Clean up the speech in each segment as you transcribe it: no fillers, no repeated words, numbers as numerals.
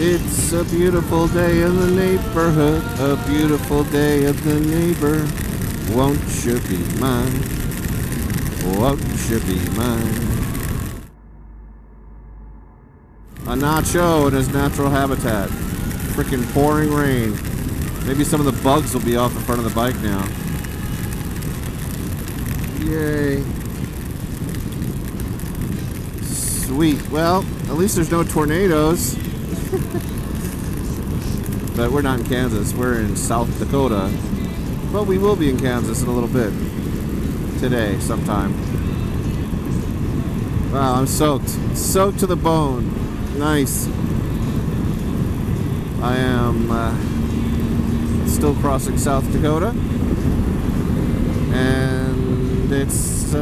It's a beautiful day in the neighborhood, a beautiful day of the neighbor. Won't you be mine? Won't you be mine? A Nacho in his natural habitat. Freaking pouring rain. Maybe some of the bugs will be off the front of the bike now. Yay. Sweet. Well, at least there's no tornadoes. But we're not in Kansas. We're in South Dakota. But we will be in Kansas in a little bit. Today, sometime. Wow, I'm soaked. Soaked to the bone. Nice. I am still crossing South Dakota. And it's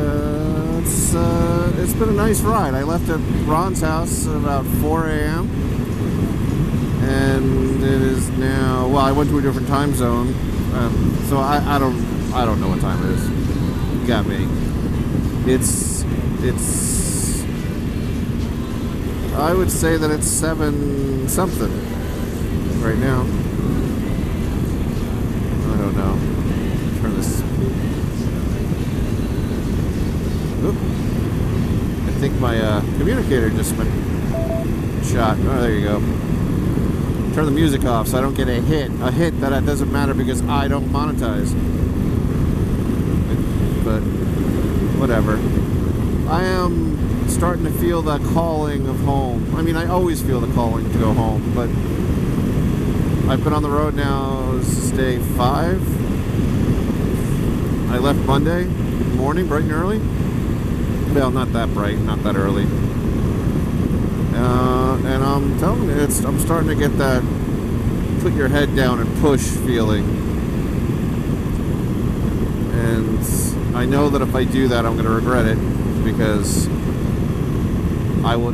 been a nice ride. I left at Ron's house at about 4 a.m. And it is now, well, I went to a different time zone. So I don't know what time it is. You got me. It's I would say that it's 7 something right now. I don't know. Turn this. Oop. I think my communicator just went shot. Oh, there you go. Turn the music off so I don't get a hit that doesn't matter because I don't monetize. But whatever. I am starting to feel the calling of home. I mean, I always feel the calling to go home, but I've been on the road now. This is day 5. I left Monday morning, bright and early. Well, not that bright, not that early. And I'm telling you, I'm starting to get that put your head down and push feeling. And I know that if I do that, I'm going to regret it because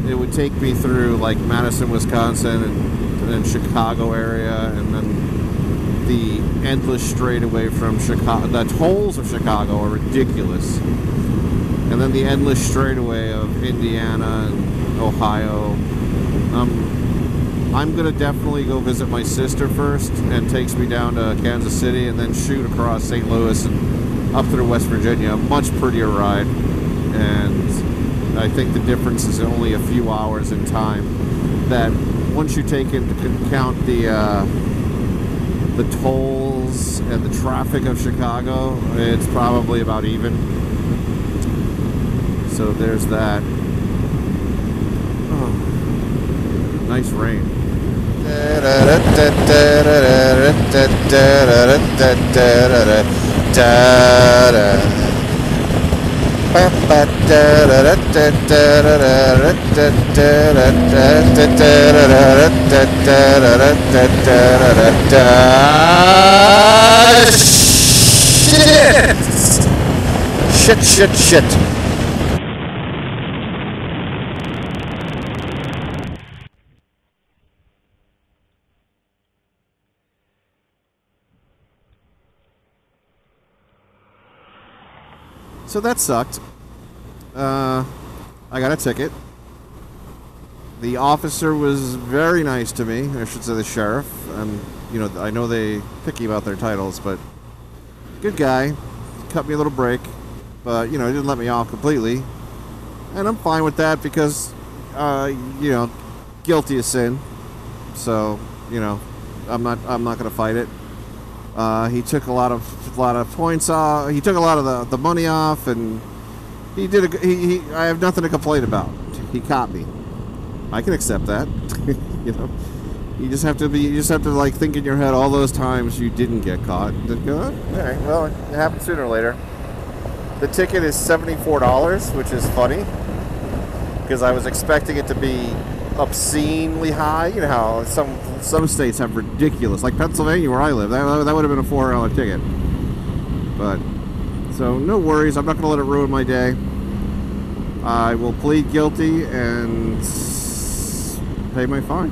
it would take me through like Madison, Wisconsin, and then Chicago area, and then the endless straightaway from Chicago. The tolls of Chicago are ridiculous. And then the endless straightaway of Indiana and Ohio. I'm gonna definitely go visit my sister first, and takes me down to Kansas City, and then shoot across St. Louis and up through West Virginia. A much prettier ride, and I think the difference is only a few hours in time. That once you take into account the tolls and the traffic of Chicago, it's probably about even. So there's that. Oh, nice rain. Shit. So that sucked. I got a ticket. The officer was very nice to me. I should say the sheriff. You know, I know they picky about their titles, but good guy. Cut me a little break, but you know, he didn't let me off completely, and I'm fine with that because, you know, guilty of sin. So you know, I'm not gonna fight it. He took a lot of points off. He took a lot of the money off, and he did. I have nothing to complain about. He caught me. I can accept that. You know, you just have to like think in your head all those times you didn't get caught. Then go, all right, well, it happens sooner or later. The ticket is $74, which is funny because I was expecting it to be obscenely high. You know how some states have ridiculous, like Pennsylvania where I live, that would have been a $4 ticket. But so no worries, I'm not going to let it ruin my day. I will plead guilty and pay my fine.